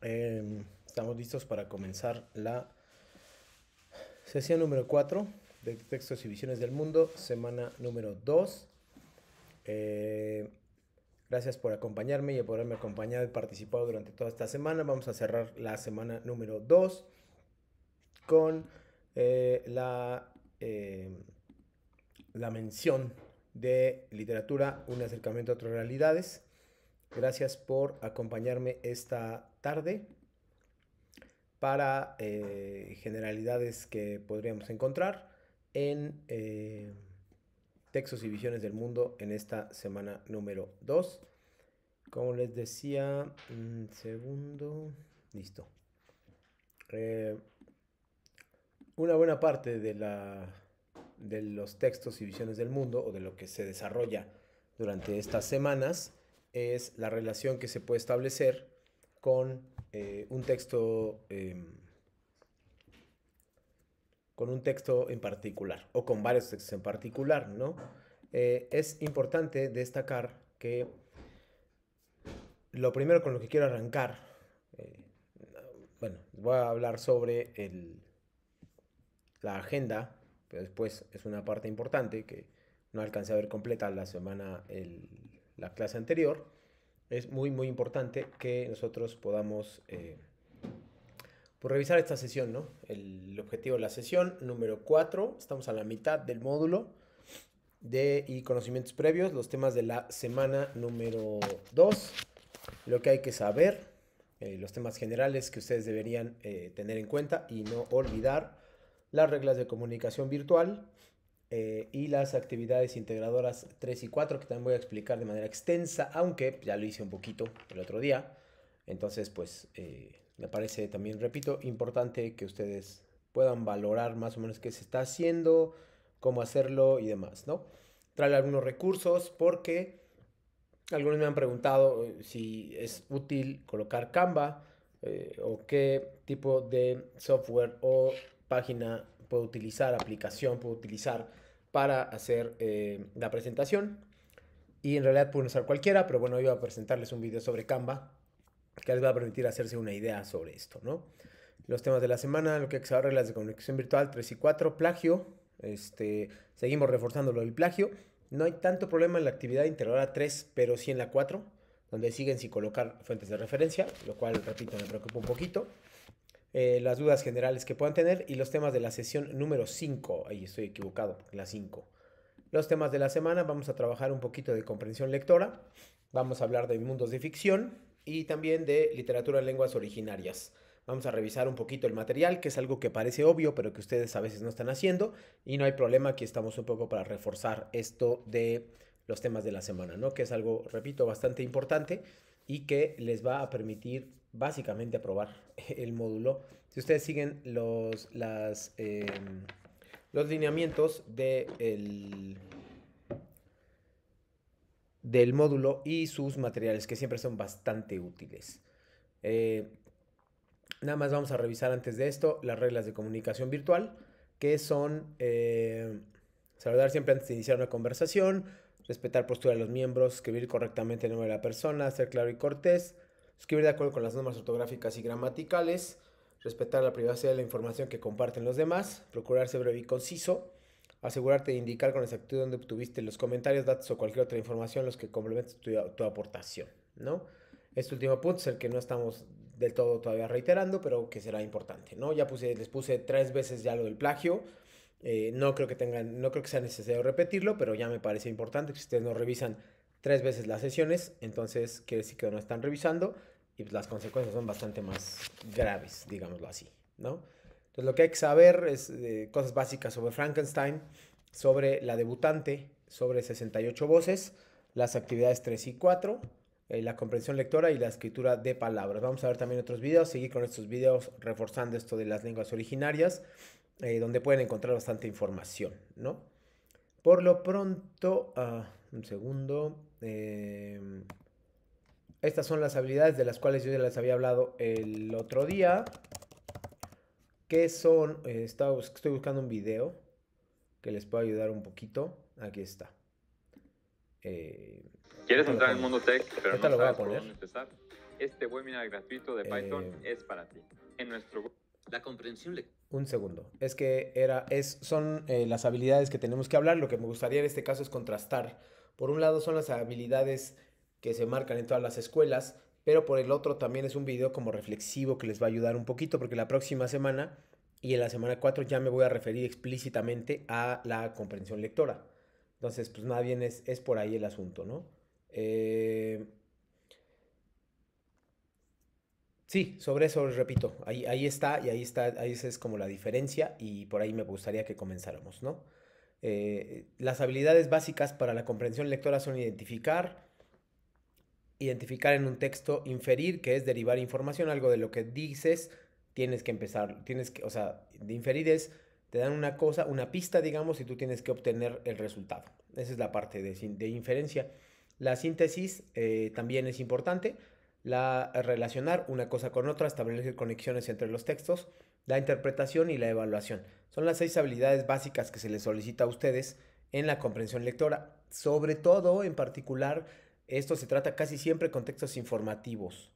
Estamos listos para comenzar la sesión número 4 de Textos y Visiones del Mundo, semana número 2. Gracias por acompañarme y por haberme acompañado y participado durante toda esta semana. Vamos a cerrar la semana número 2 con la mención de literatura, un acercamiento a otras realidades. Gracias por acompañarme esta tarde para generalidades que podríamos encontrar en Textos y Visiones del Mundo en esta semana número 2. Como les decía, un segundo, listo. Una buena parte de los textos y visiones del mundo, o de lo que se desarrolla durante estas semanas, es la relación que se puede establecer con un texto con un texto en particular o con varios textos en particular, ¿no? Es importante destacar que lo primero con lo que quiero arrancar, eh, bueno, voy a hablar sobre la agenda, pero después es una parte importante que no alcancé a ver completa la semana, la clase anterior. Es muy, muy importante que nosotros podamos por revisar esta sesión, ¿no? El objetivo de la sesión número 4, estamos a la mitad del módulo y conocimientos previos, los temas de la semana número 2, lo que hay que saber, los temas generales que ustedes deberían tener en cuenta y no olvidar, las reglas de comunicación virtual y las actividades integradoras 3 y 4, que también voy a explicar de manera extensa, aunque ya lo hice un poquito el otro día. Entonces, pues, me parece también, repito, importante que ustedes puedan valorar más o menos qué se está haciendo, cómo hacerlo y demás, ¿no? Trae algunos recursos porque algunos me han preguntado si es útil colocar Canva o qué tipo de software o página puedo utilizar, aplicación puedo utilizar para hacer la presentación. Y en realidad pueden usar cualquiera, pero bueno, iba a presentarles un video sobre Canva que les va a permitir hacerse una idea sobre esto, ¿no? Los temas de la semana, lo que hay que saber, reglas de comunicación virtual 3 y 4, plagio, seguimos reforzando lo del plagio. No hay tanto problema en la actividad integradora 3, pero sí en la 4, donde siguen sin colocar fuentes de referencia, lo cual, repito, me preocupa un poquito. Las dudas generales que puedan tener y los temas de la sesión número 5, ahí estoy equivocado, la 5. Los temas de la semana, vamos a trabajar un poquito de comprensión lectora, vamos a hablar de mundos de ficción y también de literatura en lenguas originarias. Vamos a revisar un poquito el material, que es algo que parece obvio, pero que ustedes a veces no están haciendo. Y no hay problema, aquí estamos un poco para reforzar esto de los temas de la semana, ¿no? Que es algo, repito, bastante importante y que les va a permitir básicamente aprobar el módulo. Si ustedes siguen los lineamientos del módulo y sus materiales, que siempre son bastante útiles. Eh, Nada más vamos a revisar antes de esto las reglas de comunicación virtual, que son saludar siempre antes de iniciar una conversación, respetar postura de los miembros, escribir correctamente el nombre de la persona, ser claro y cortés, escribir de acuerdo con las normas ortográficas y gramaticales, respetar la privacidad de la información que comparten los demás, procurar ser breve y conciso, asegurarte de indicar con exactitud dónde obtuviste los comentarios, datos o cualquier otra información los que complementen tu aportación, ¿no? Este último punto es el que no estamos del todo todavía reiterando, pero que será importante, ¿no? Les puse 3 veces ya lo del plagio. No creo que sea necesario repetirlo, pero ya me parece importante que si ustedes no revisan 3 veces las sesiones, entonces quiere decir que no están revisando y pues las consecuencias son bastante más graves, digámoslo así, ¿no? Entonces lo que hay que saber es cosas básicas sobre Frankenstein, sobre la debutante, sobre 68 voces, las actividades 3 y 4, la comprensión lectora y la escritura de palabras. Vamos a ver también otros videos, seguir con estos videos reforzando esto de las lenguas originarias, donde pueden encontrar bastante información, ¿no? Por lo pronto, un segundo, estas son las habilidades de las cuales yo ya les había hablado el otro día, que son, estoy buscando un video que les pueda ayudar un poquito. Aquí está. ¿Quieres Ahorita lo entrar en el pongo. mundo tech, pero Ahorita no lo voy a sabes por poner. dónde empezar? Este webinar gratuito de Python es para ti. En nuestro... La comprensión lectora. Un segundo. Es que son las habilidades que tenemos que hablar. Lo que me gustaría en este caso es contrastar. Por un lado son las habilidades que se marcan en todas las escuelas, pero por el otro también es un video como reflexivo que les va a ayudar un poquito, porque la próxima semana y en la semana 4 ya me voy a referir explícitamente a la comprensión lectora. Entonces, pues nada bien es por ahí el asunto, ¿no? Sí, sobre eso repito, ahí está, ahí esa es como la diferencia y por ahí me gustaría que comenzáramos, ¿no? Las habilidades básicas para la comprensión lectora son identificar en un texto, inferir, que es derivar información, algo de lo que dices, tienes que empezar, o sea, de inferir es, te dan una cosa, una pista, digamos, y tú tienes que obtener el resultado. Esa es la parte de inferencia. La síntesis también es importante, relacionar una cosa con otra, establecer conexiones entre los textos, la interpretación y la evaluación. Son las 6 habilidades básicas que se les solicita a ustedes en la comprensión lectora. Sobre todo, en particular, esto se trata casi siempre con textos informativos.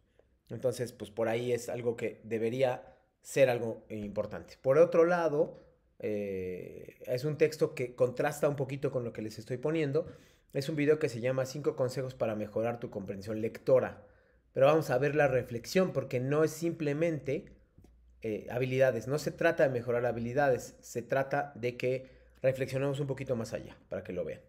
Entonces, pues por ahí es algo que debería ser algo importante. Por otro lado, es un texto que contrasta un poquito con lo que les estoy poniendo. Es un video que se llama 5 consejos para mejorar tu comprensión lectora. Pero vamos a ver la reflexión porque no es simplemente habilidades. No se trata de mejorar habilidades. Se trata de que reflexionemos un poquito más allá para que lo vean.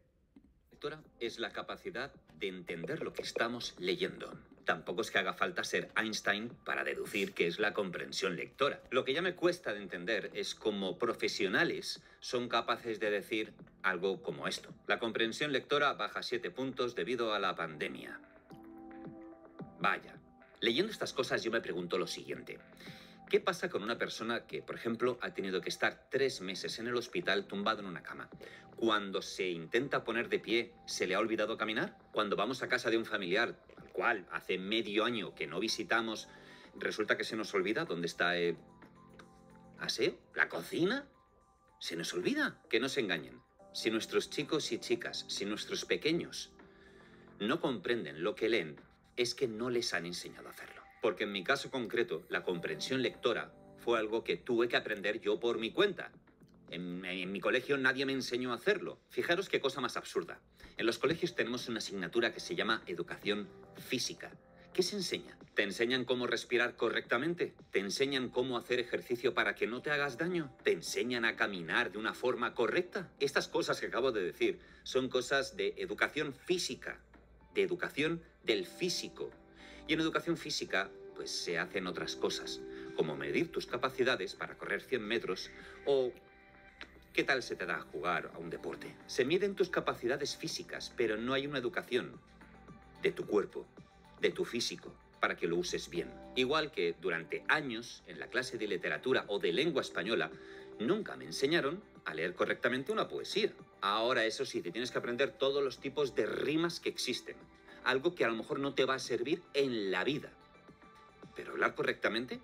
Lectora es la capacidad de entender lo que estamos leyendo. Tampoco es que haga falta ser Einstein para deducir qué es la comprensión lectora. Lo que ya me cuesta de entender es cómo profesionales son capaces de decir algo como esto. La comprensión lectora baja 7 puntos debido a la pandemia. Vaya, leyendo estas cosas yo me pregunto lo siguiente. ¿Qué pasa con una persona que, por ejemplo, ha tenido que estar 3 meses en el hospital tumbado en una cama? Cuando se intenta poner de pie, ¿se le ha olvidado caminar? Cuando vamos a casa de un familiar, al cual hace medio año que no visitamos, resulta que se nos olvida dónde está el aseo, la cocina. Se nos olvida, que no se engañen. Si nuestros chicos y chicas, si nuestros pequeños no comprenden lo que leen, es que no les han enseñado a hacerlo. Porque en mi caso concreto, la comprensión lectora fue algo que tuve que aprender yo por mi cuenta. En mi colegio nadie me enseñó a hacerlo. Fijaros qué cosa más absurda. En los colegios tenemos una asignatura que se llama educación física. ¿Qué se enseña? ¿Te enseñan cómo respirar correctamente? ¿Te enseñan cómo hacer ejercicio para que no te hagas daño? ¿Te enseñan a caminar de una forma correcta? Estas cosas que acabo de decir son cosas de educación física, de educación del físico. Y en educación física, pues se hacen otras cosas, como medir tus capacidades para correr 100 metros o ¿qué tal se te da jugar a un deporte? Se miden tus capacidades físicas, pero no hay una educación de tu cuerpo, de tu físico, para que lo uses bien. Igual que durante años, en la clase de literatura o de lengua española, nunca me enseñaron a leer correctamente una poesía. Ahora, eso sí, te tienes que aprender todos los tipos de rimas que existen. Algo que a lo mejor no te va a servir en la vida. Pero hablar correctamente,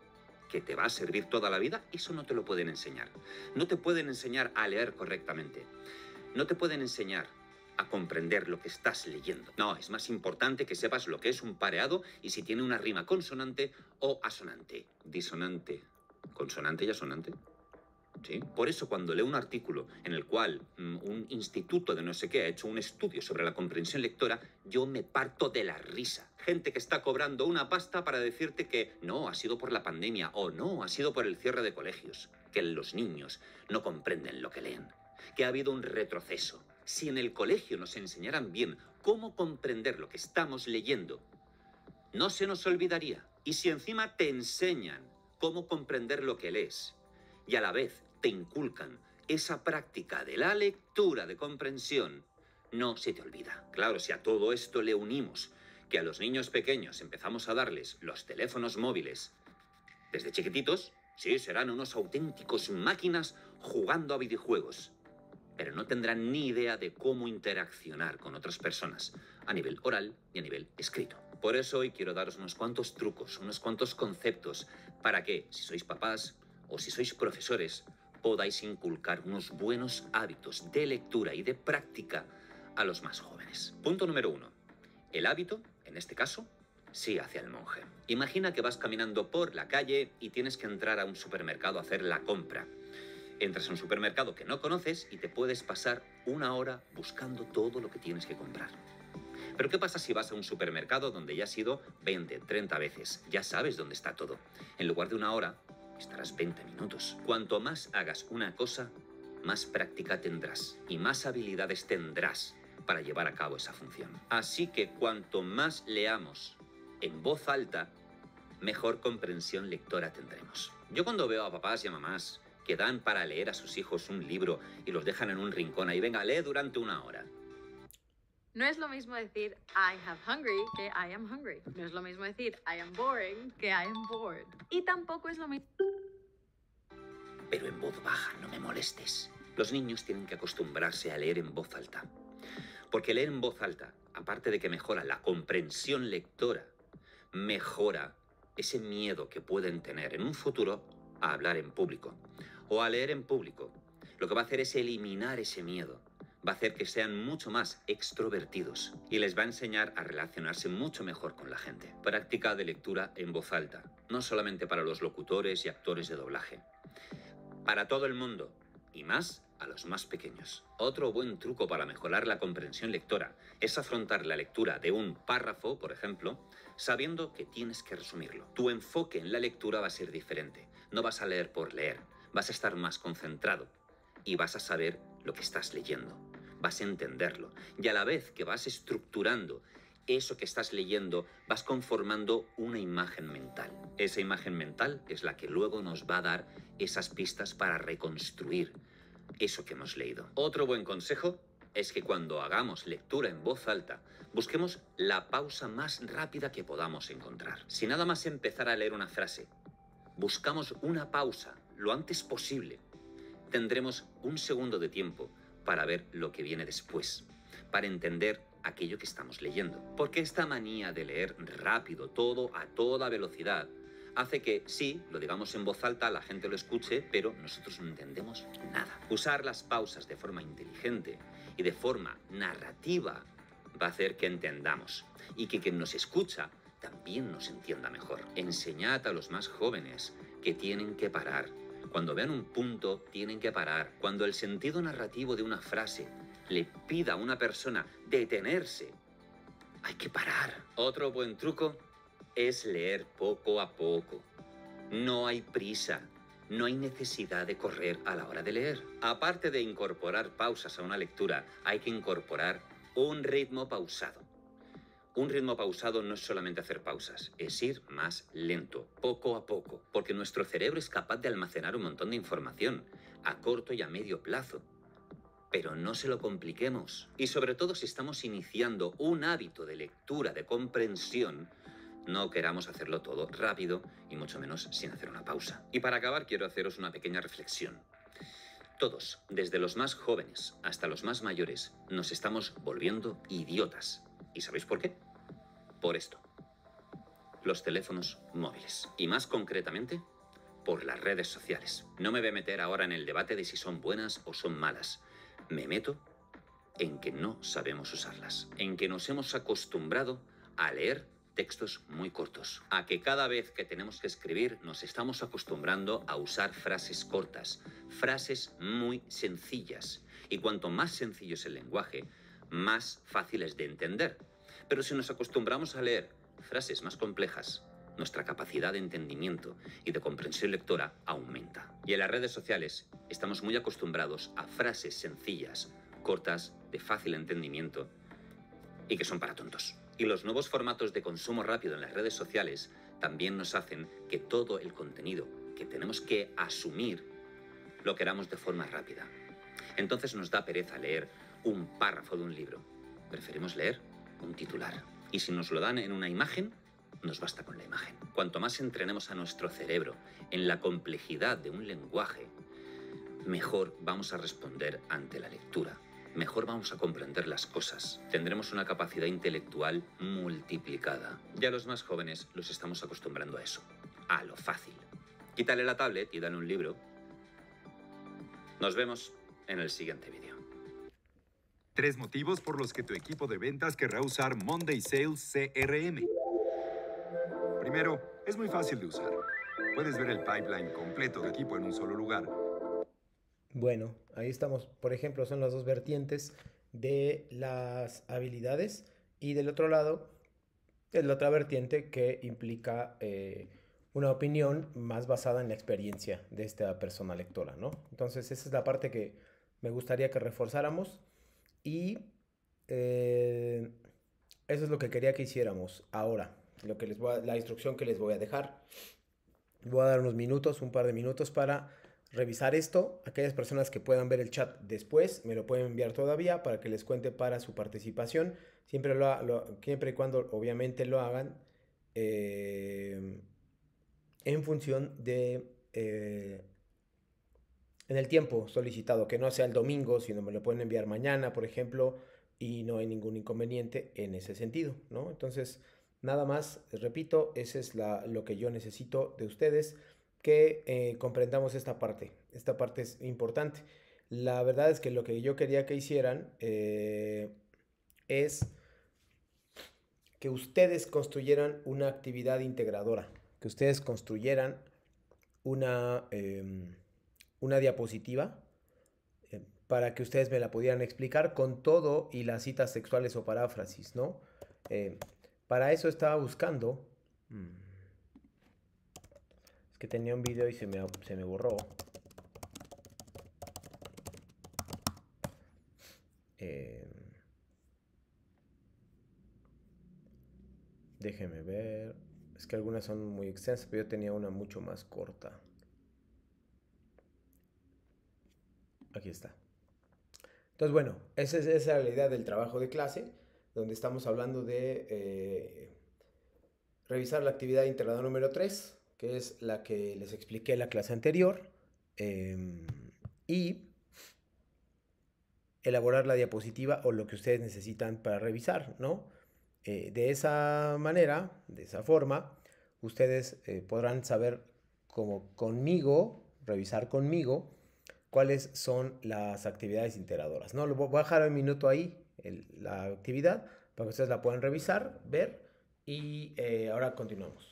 que te va a servir toda la vida, eso no te lo pueden enseñar. No te pueden enseñar a leer correctamente. No te pueden enseñar a comprender lo que estás leyendo. No, es más importante que sepas lo que es un pareado y si tiene una rima consonante o asonante. Disonante. ¿Consonante y asonante? ¿Sí? Por eso cuando leo un artículo en el cual un instituto de no sé qué ha hecho un estudio sobre la comprensión lectora, yo me parto de la risa. Gente que está cobrando una pasta para decirte que no, ha sido por la pandemia o no, ha sido por el cierre de colegios, que los niños no comprenden lo que leen, que ha habido un retroceso. Si en el colegio nos enseñaran bien cómo comprender lo que estamos leyendo, no se nos olvidaría. Y si encima te enseñan cómo comprender lo que lees y a la vez te inculcan esa práctica de la lectura de comprensión, no se te olvida. Claro, si a todo esto le unimos que a los niños pequeños empezamos a darles los teléfonos móviles desde chiquititos, sí, serán unos auténticos máquinas jugando a videojuegos, pero no tendrán ni idea de cómo interaccionar con otras personas a nivel oral y a nivel escrito. Por eso hoy quiero daros unos cuantos trucos, unos cuantos conceptos para que, si sois papás o si sois profesores, podáis inculcar unos buenos hábitos de lectura y de práctica a los más jóvenes. Punto número 1. El hábito, en este caso, sí hacia el monje. Imagina que vas caminando por la calle y tienes que entrar a un supermercado a hacer la compra. Entras a un supermercado que no conoces y te puedes pasar 1 hora buscando todo lo que tienes que comprar. Pero ¿qué pasa si vas a un supermercado donde ya has ido 20, 30 veces? Ya sabes dónde está todo. En lugar de 1 hora, estarás 20 minutos. Cuanto más hagas una cosa, más práctica tendrás y más habilidades tendrás para llevar a cabo esa función. Así que cuanto más leamos en voz alta, mejor comprensión lectora tendremos. Yo cuando veo a papás y a mamás que dan para leer a sus hijos un libro y los dejan en un rincón ahí, venga, lee durante 1 hora. No es lo mismo decir I have hungry que I am hungry. No es lo mismo decir I am boring que I am bored. Y tampoco es lo mismo... Pero en voz baja, no me molestes. Los niños tienen que acostumbrarse a leer en voz alta. Porque leer en voz alta, aparte de que mejora la comprensión lectora, mejora ese miedo que pueden tener en un futuro a hablar en público o a leer en público. Lo que va a hacer es eliminar ese miedo. Va a hacer que sean mucho más extrovertidos y les va a enseñar a relacionarse mucho mejor con la gente. Práctica de lectura en voz alta, no solamente para los locutores y actores de doblaje, para todo el mundo y más a los más pequeños. Otro buen truco para mejorar la comprensión lectora es afrontar la lectura de un párrafo, por ejemplo, sabiendo que tienes que resumirlo. Tu enfoque en la lectura va a ser diferente. No vas a leer por leer, vas a estar más concentrado y vas a saber lo que estás leyendo. Vas a entenderlo. Y a la vez que vas estructurando eso que estás leyendo, vas conformando una imagen mental. Esa imagen mental es la que luego nos va a dar esas pistas para reconstruir eso que hemos leído. Otro buen consejo es que cuando hagamos lectura en voz alta, busquemos la pausa más rápida que podamos encontrar. Si nada más empezar a leer una frase, buscamos una pausa lo antes posible, tendremos 1 segundo de tiempo para ver lo que viene después, para entender aquello que estamos leyendo. Porque esta manía de leer rápido, todo a toda velocidad, hace que sí, lo digamos en voz alta, la gente lo escuche, pero nosotros no entendemos nada. Usar las pausas de forma inteligente y de forma narrativa va a hacer que entendamos y que quien nos escucha también nos entienda mejor. Enseñad a los más jóvenes que tienen que parar. Cuando vean un punto, tienen que parar. Cuando el sentido narrativo de una frase le pida a una persona detenerse, hay que parar. Otro buen truco es leer poco a poco. No hay prisa, no hay necesidad de correr a la hora de leer. Aparte de incorporar pausas a una lectura, hay que incorporar un ritmo pausado. Un ritmo pausado no es solamente hacer pausas, es ir más lento, poco a poco, porque nuestro cerebro es capaz de almacenar un montón de información a corto y a medio plazo. Pero no se lo compliquemos. Y sobre todo si estamos iniciando un hábito de lectura, de comprensión, no queramos hacerlo todo rápido y mucho menos sin hacer una pausa. Y para acabar quiero haceros una pequeña reflexión. Todos, desde los más jóvenes hasta los más mayores, nos estamos volviendo idiotas. ¿Y sabéis por qué? Por esto. Los teléfonos móviles. Y más concretamente, por las redes sociales. No me voy a meter ahora en el debate de si son buenas o son malas. Me meto en que no sabemos usarlas. En que nos hemos acostumbrado a leer textos muy cortos. A que cada vez que tenemos que escribir nos estamos acostumbrando a usar frases cortas. Frases muy sencillas. Y cuanto más sencillo es el lenguaje, más fáciles de entender. Pero si nos acostumbramos a leer frases más complejas, nuestra capacidad de entendimiento y de comprensión lectora aumenta. Y en las redes sociales estamos muy acostumbrados a frases sencillas, cortas, de fácil entendimiento y que son para tontos. Y los nuevos formatos de consumo rápido en las redes sociales también nos hacen que todo el contenido que tenemos que asumir lo queramos de forma rápida. Entonces nos da pereza leer un párrafo de un libro. Preferimos leer un titular. Y si nos lo dan en una imagen, nos basta con la imagen. Cuanto más entrenemos a nuestro cerebro en la complejidad de un lenguaje, mejor vamos a responder ante la lectura. Mejor vamos a comprender las cosas. Tendremos una capacidad intelectual multiplicada. Ya los más jóvenes los estamos acostumbrando a eso, a lo fácil. Quítale la tablet y dale un libro. Nos vemos en el siguiente vídeo. 3 motivos por los que tu equipo de ventas querrá usar Monday Sales CRM. Primero, es muy fácil de usar. Puedes ver el pipeline completo de equipo en un solo lugar. Bueno, ahí estamos. Por ejemplo, son las dos vertientes de las habilidades. Y del otro lado es la otra vertiente que implica una opinión más basada en la experiencia de esta persona lectora, ¿no? Entonces, esa es la parte que me gustaría que reforzáramos. Y eso es lo que quería que hiciéramos ahora. La instrucción que les voy a dejar. Voy a dar unos minutos, un par de minutos para revisar esto. Aquellas personas que puedan ver el chat después me lo pueden enviar todavía para que les cuente para su participación. Siempre y cuando obviamente lo hagan en función de en el tiempo solicitado, que no sea el domingo, sino me lo pueden enviar mañana, por ejemplo, y no hay ningún inconveniente en ese sentido, ¿no? Entonces, nada más, repito, ese es lo que yo necesito de ustedes, que comprendamos esta parte. Esta parte es importante. La verdad es que lo que yo quería que hicieran es que ustedes construyeran una actividad integradora, que ustedes construyeran una diapositiva para que ustedes me la pudieran explicar con todo y las citas textuales o paráfrasis, ¿no? Para eso estaba buscando. Es que tenía un video y se me borró. Déjenme ver. Es que algunas son muy extensas, pero yo tenía una mucho más corta. Aquí está. Entonces, bueno, esa es la idea del trabajo de clase, donde estamos hablando de revisar la actividad integradora número 3, que es la que les expliqué en la clase anterior, y elaborar la diapositiva o lo que ustedes necesitan para revisar, ¿no? De esa manera, de esa forma, ustedes podrán saber revisar conmigo, cuáles son las actividades integradoras, ¿no? Voy a dejar un minuto ahí la actividad para que ustedes la puedan revisar, ver y ahora continuamos.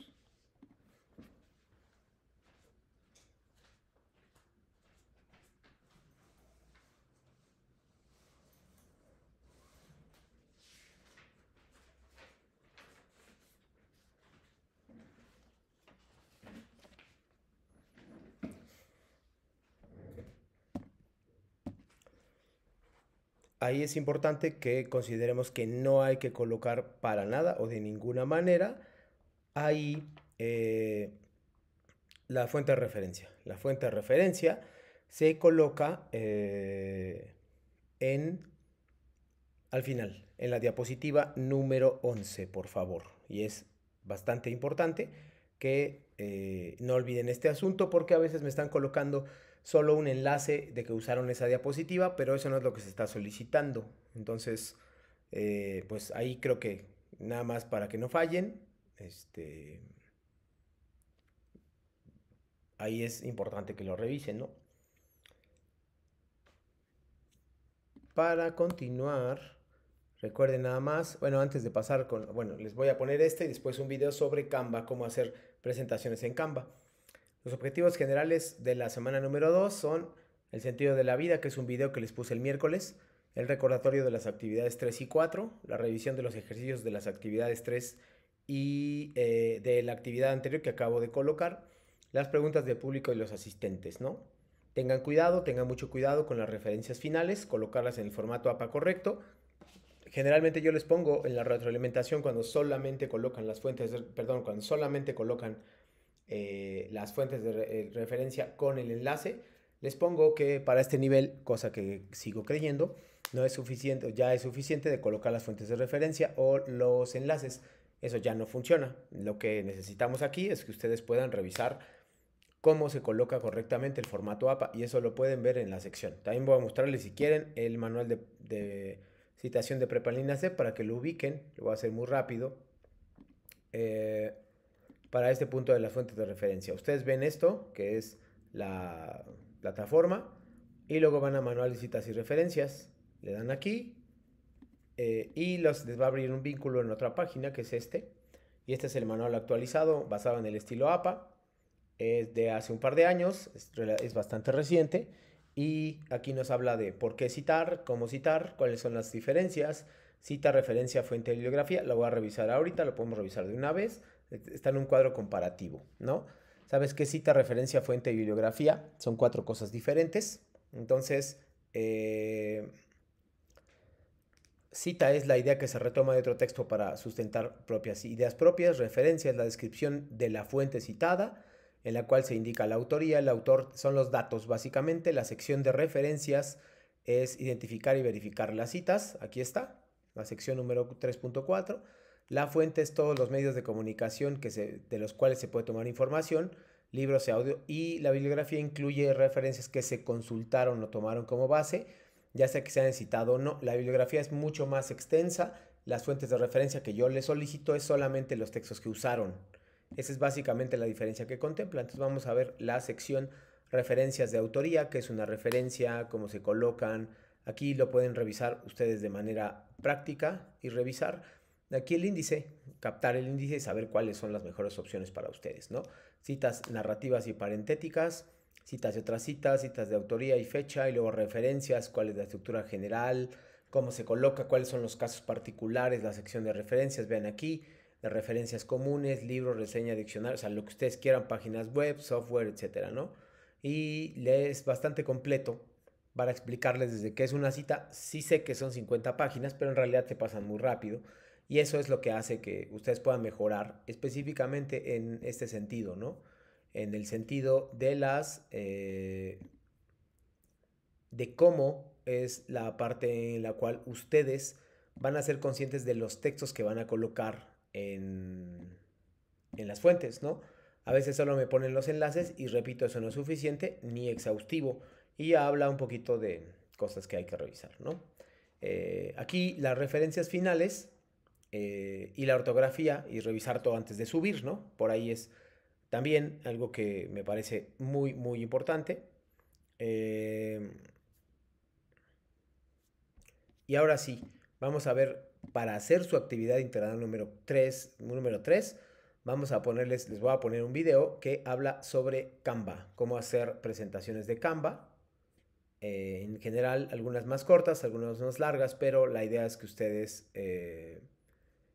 Ahí es importante que consideremos que no hay que colocar para nada o de ninguna manera ahí la fuente de referencia. La fuente de referencia se coloca al final, en la diapositiva número 11, por favor. Y es bastante importante que no olviden este asunto porque a veces me están colocando solo un enlace de que usaron esa diapositiva, pero eso no es lo que se está solicitando. Entonces, pues ahí creo que nada más para que no fallen, ahí es importante que lo revisen, ¿no? Para continuar, recuerden nada más, bueno, antes de pasar les voy a poner y después un video sobre Canva, cómo hacer presentaciones en Canva. Los objetivos generales de la semana número 2 son el sentido de la vida, que es un video que les puse el miércoles, el recordatorio de las actividades 3 y 4, la revisión de los ejercicios de las actividades 3 y de la actividad anterior que acabo de colocar, las preguntas del público y los asistentes, ¿no? Tengan mucho cuidado con las referencias finales, colocarlas en el formato APA correcto. Generalmente yo les pongo en la retroalimentación cuando solamente colocan las fuentes, cuando solamente colocan las fuentes de referencia con el enlace, les pongo que para este nivel, cosa que sigo creyendo, no es suficiente, ya es suficiente de colocar las fuentes de referencia o los enlaces. Eso ya no funciona. Lo que necesitamos aquí es que ustedes puedan revisar cómo se coloca correctamente el formato APA y eso lo pueden ver en la sección. También voy a mostrarles, si quieren, el manual de citación de Prepalina C para que lo ubiquen. Lo voy a hacer muy rápido. Para este punto de las fuentes de referencia. Ustedes ven esto, que es la plataforma, y luego van a manual de citas y referencias, le dan aquí, y les va a abrir un vínculo en otra página, que es Y este es el manual actualizado basado en el estilo APA. Es de hace un par de años, es bastante reciente. Y aquí nos habla de por qué citar, cómo citar, cuáles son las diferencias, cita, referencia, fuente, bibliografía. Lo voy a revisar ahorita, lo podemos revisar de una vez. Está en un cuadro comparativo, ¿no? ¿Sabes qué cita, referencia, fuente y bibliografía? Son 4 cosas diferentes. Entonces, cita es la idea que se retoma de otro texto para sustentar propias ideas propias. Referencia es la descripción de la fuente citada, en la cual se indica la autoría, el autor son los datos básicamente. La sección de referencias es identificar y verificar las citas. Aquí está, la sección número 3.4. La fuente es todos los medios de comunicación de los cuales se puede tomar información, libros y audio. Y la bibliografía incluye referencias que se consultaron o tomaron como base, ya sea que se hayan citado o no. La bibliografía es mucho más extensa. Las fuentes de referencia que yo les solicito es solamente los textos que usaron. Esa es básicamente la diferencia que contempla. Entonces vamos a ver la sección referencias de autoría, que es una referencia, cómo se colocan. Aquí lo pueden revisar ustedes de manera práctica y revisar. Aquí el índice, captar el índice y saber cuáles son las mejores opciones para ustedes, ¿no? Citas narrativas y parentéticas, citas de otras citas, citas de autoría y fecha, y luego referencias, cuál es la estructura general, cómo se coloca, cuáles son los casos particulares, la sección de referencias, vean aquí, de referencias comunes, libros, reseña, diccionario, o sea, lo que ustedes quieran, páginas web, software, etcétera, ¿no? Y es bastante completo para explicarles desde qué es una cita. Sí sé que son 50 páginas, pero en realidad se pasan muy rápido. Y eso es lo que hace que ustedes puedan mejorar específicamente en este sentido, ¿no? En el sentido de de cómo es la parte en la cual ustedes van a ser conscientes de los textos que van a colocar en las fuentes, ¿no? A veces solo me ponen los enlaces y repito, eso no es suficiente ni exhaustivo. Y ya habla un poquito de cosas que hay que revisar, ¿no? Aquí las referencias finales y la ortografía y revisar todo antes de subir, ¿no? Por ahí es también algo que me parece muy, muy importante. Y ahora sí, vamos a ver, para hacer su actividad integral número 3, vamos a les voy a poner un video que habla sobre Canva, cómo hacer presentaciones de Canva. En general, algunas más cortas, algunas más largas, pero la idea es que ustedes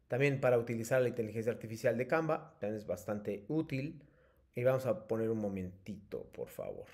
también para utilizar la inteligencia artificial de Canva, también es bastante útil. Y vamos a poner un momentito, por favor.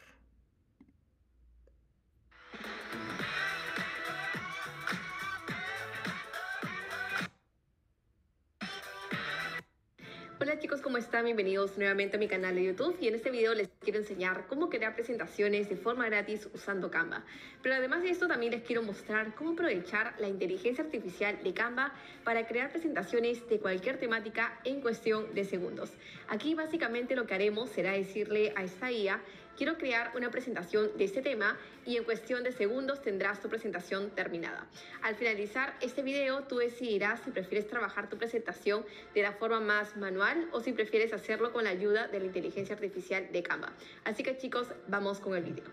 Hola chicos, ¿cómo están? Bienvenidos nuevamente a mi canal de YouTube y en este video les quiero enseñar cómo crear presentaciones de forma gratis usando Canva. Pero además de esto también les quiero mostrar cómo aprovechar la inteligencia artificial de Canva para crear presentaciones de cualquier temática en cuestión de segundos. Aquí básicamente lo que haremos será decirle a esta IA: quiero crear una presentación de este tema, y en cuestión de segundos tendrás tu presentación terminada. Al finalizar este video, tú decidirás si prefieres trabajar tu presentación de la forma más manual o si prefieres hacerlo con la ayuda de la inteligencia artificial de Canva. Así que chicos, vamos con el video.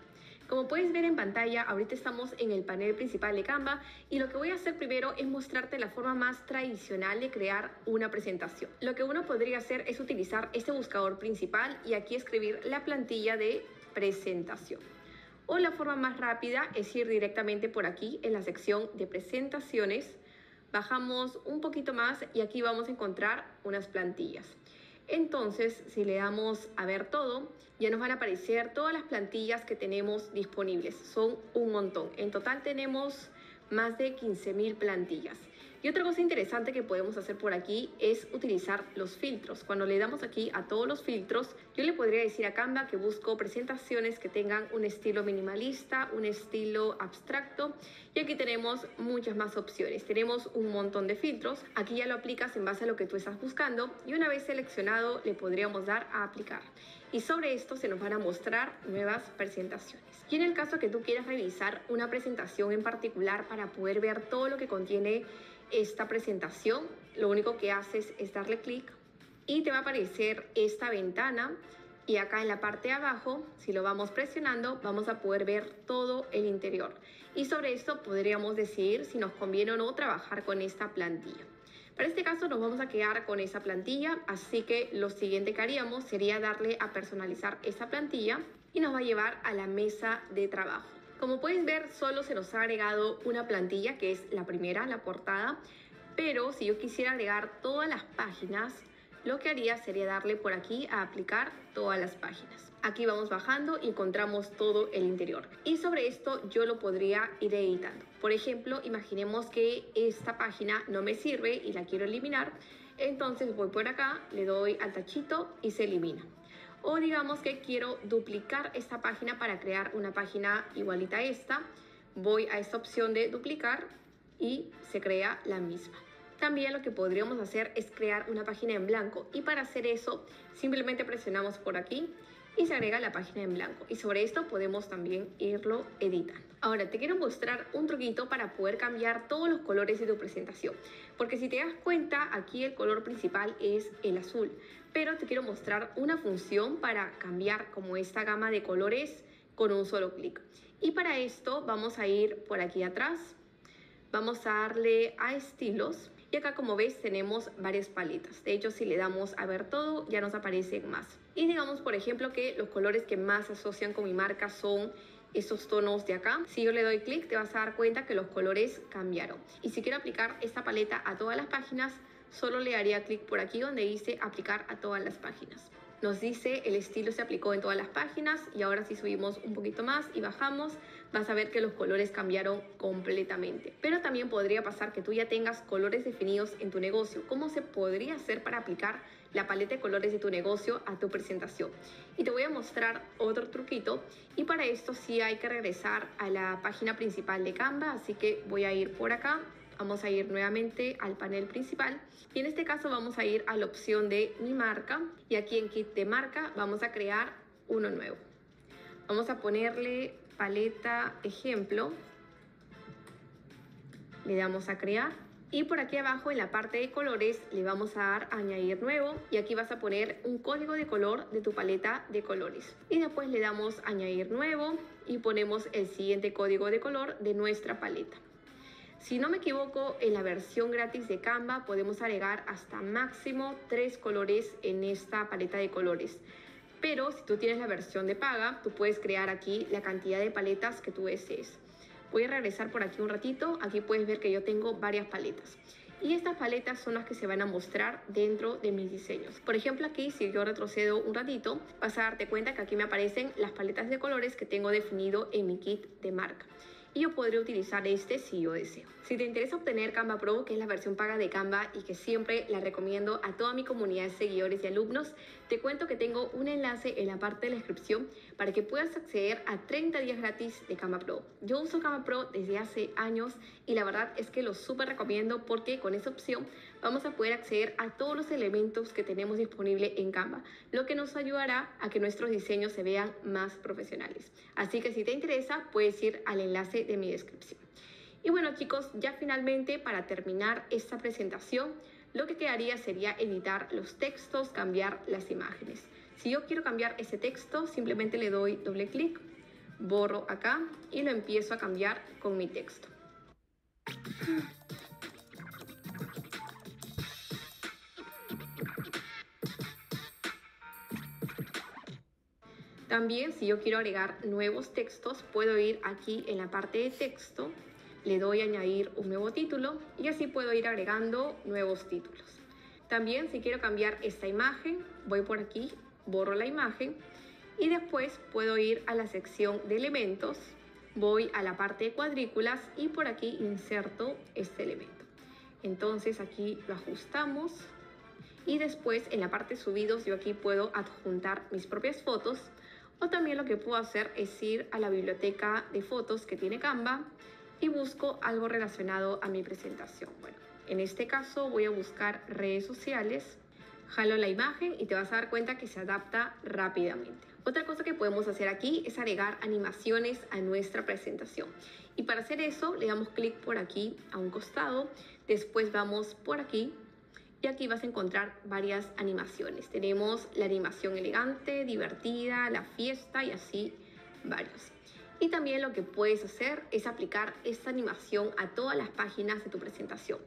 Como puedes ver en pantalla, ahorita estamos en el panel principal de Canva y lo que voy a hacer primero es mostrarte la forma más tradicional de crear una presentación. Lo que uno podría hacer es utilizar este buscador principal y aquí escribir la plantilla de presentación. O la forma más rápida es ir directamente por aquí en la sección de presentaciones. Bajamos un poquito más y aquí vamos a encontrar unas plantillas. Entonces, si le damos a ver todo, ya nos van a aparecer todas las plantillas que tenemos disponibles. Son un montón. En total tenemos más de 15.000 plantillas. Y otra cosa interesante que podemos hacer por aquí es utilizar los filtros. Cuando le damos aquí a todos los filtros, yo le podría decir a Canva que busco presentaciones que tengan un estilo minimalista, un estilo abstracto. Y aquí tenemos muchas más opciones. Tenemos un montón de filtros. Aquí ya lo aplicas en base a lo que tú estás buscando. Y una vez seleccionado, le podríamos dar a aplicar. Y sobre esto se nos van a mostrar nuevas presentaciones. Y en el caso que tú quieras revisar una presentación en particular para poder ver todo lo que contiene esta presentación, lo único que haces es darle clic y te va a aparecer esta ventana, y acá en la parte de abajo, si lo vamos presionando, vamos a poder ver todo el interior. Y sobre esto podríamos decidir si nos conviene o no trabajar con esta plantilla. Para este caso nos vamos a quedar con esa plantilla, así que lo siguiente que haríamos sería darle a personalizar esa plantilla y nos va a llevar a la mesa de trabajo. Como puedes ver, solo se nos ha agregado una plantilla, que es la primera, la portada, pero si yo quisiera agregar todas las páginas, lo que haría sería darle por aquí a aplicar todas las páginas. Aquí vamos bajando y encontramos todo el interior. Y sobre esto yo lo podría ir editando. Por ejemplo, imaginemos que esta página no me sirve y la quiero eliminar. Entonces voy por acá, le doy al tachito y se elimina. O digamos que quiero duplicar esta página para crear una página igualita a esta. Voy a esta opción de duplicar y se crea la misma. También lo que podríamos hacer es crear una página en blanco y para hacer eso simplemente presionamos por aquí y se agrega la página en blanco y sobre esto podemos también irlo editando. Ahora te quiero mostrar un truquito para poder cambiar todos los colores de tu presentación, porque si te das cuenta aquí el color principal es el azul, pero te quiero mostrar una función para cambiar como esta gama de colores con un solo clic. Y para esto vamos a ir por aquí atrás, vamos a darle a estilos. Y acá, como ves, tenemos varias paletas. De hecho, si le damos a ver todo, ya nos aparecen más. Y digamos, por ejemplo, que los colores que más se asocian con mi marca son estos tonos de acá. Si yo le doy clic, te vas a dar cuenta que los colores cambiaron. Y si quiero aplicar esta paleta a todas las páginas, solo le daría clic por aquí donde dice aplicar a todas las páginas. Nos dice el estilo se aplicó en todas las páginas y ahora si subimos un poquito más y bajamos, vas a ver que los colores cambiaron completamente. Pero también podría pasar que tú ya tengas colores definidos en tu negocio. ¿Cómo se podría hacer para aplicar la paleta de colores de tu negocio a tu presentación? Y te voy a mostrar otro truquito y para esto sí hay que regresar a la página principal de Canva, así que voy a ir por acá. Vamos a ir nuevamente al panel principal y en este caso vamos a ir a la opción de mi marca y aquí en kit de marca vamos a crear uno nuevo. Vamos a ponerle paleta ejemplo, le damos a crear y por aquí abajo en la parte de colores le vamos a dar a añadir nuevo y aquí vas a poner un código de color de tu paleta de colores y después le damos a añadir nuevo y ponemos el siguiente código de color de nuestra paleta. Si no me equivoco, en la versión gratis de Canva podemos agregar hasta máximo 3 colores en esta paleta de colores. Pero si tú tienes la versión de paga, tú puedes crear aquí la cantidad de paletas que tú desees. Voy a regresar por aquí un ratito. Aquí puedes ver que yo tengo varias paletas. Y estas paletas son las que se van a mostrar dentro de mis diseños. Por ejemplo, aquí si yo retrocedo un ratito, vas a darte cuenta que aquí me aparecen las paletas de colores que tengo definido en mi kit de marca. Y yo podría utilizar este si yo deseo. Si te interesa obtener Canva Pro, que es la versión paga de Canva y que siempre la recomiendo a toda mi comunidad de seguidores y alumnos, te cuento que tengo un enlace en la parte de la descripción para que puedas acceder a 30 días gratis de Canva Pro. Yo uso Canva Pro desde hace años y la verdad es que lo súper recomiendo porque con esa opción vamos a poder acceder a todos los elementos que tenemos disponible en Canva, lo que nos ayudará a que nuestros diseños se vean más profesionales. Así que si te interesa, puedes ir al enlace de mi descripción. Y bueno chicos, ya finalmente para terminar esta presentación, lo que quedaría sería editar los textos, cambiar las imágenes. Si yo quiero cambiar ese texto, simplemente le doy doble clic, borro acá y lo empiezo a cambiar con mi texto. También si yo quiero agregar nuevos textos, puedo ir aquí en la parte de texto, le doy a añadir un nuevo título y así puedo ir agregando nuevos títulos. También si quiero cambiar esta imagen, voy por aquí, borro la imagen y después puedo ir a la sección de elementos, voy a la parte de cuadrículas y por aquí inserto este elemento. Entonces aquí lo ajustamos y después en la parte subidos yo aquí puedo adjuntar mis propias fotos. O también lo que puedo hacer es ir a la biblioteca de fotos que tiene Canva y busco algo relacionado a mi presentación. Bueno, en este caso voy a buscar redes sociales, jalo la imagen y te vas a dar cuenta que se adapta rápidamente. Otra cosa que podemos hacer aquí es agregar animaciones a nuestra presentación. Y para hacer eso le damos clic por aquí a un costado, después vamos por aquí. Y aquí vas a encontrar varias animaciones. Tenemos la animación elegante, divertida, la fiesta y así varios. Y también lo que puedes hacer es aplicar esta animación a todas las páginas de tu presentación.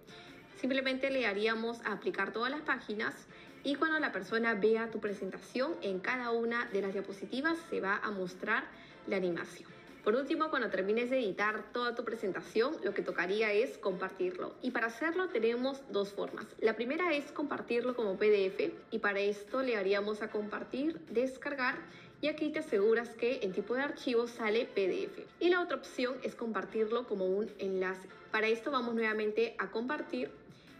Simplemente le daríamos a aplicar todas las páginas y cuando la persona vea tu presentación, en cada una de las diapositivas se va a mostrar la animación. Por último, cuando termines de editar toda tu presentación, lo que tocaría es compartirlo. Y para hacerlo tenemos dos formas. La primera es compartirlo como PDF y para esto le haríamos a compartir, descargar y aquí te aseguras que en tipo de archivo sale PDF. Y la otra opción es compartirlo como un enlace. Para esto vamos nuevamente a compartir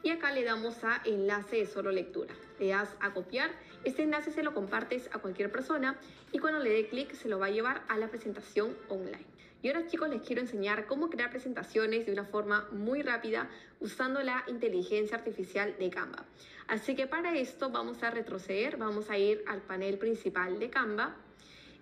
y acá le damos a enlace de solo lectura. Le das a copiar, este enlace se lo compartes a cualquier persona y cuando le dé clic se lo va a llevar a la presentación online. Y ahora chicos les quiero enseñar cómo crear presentaciones de una forma muy rápida usando la inteligencia artificial de Canva. Así que para esto vamos a retroceder, vamos a ir al panel principal de Canva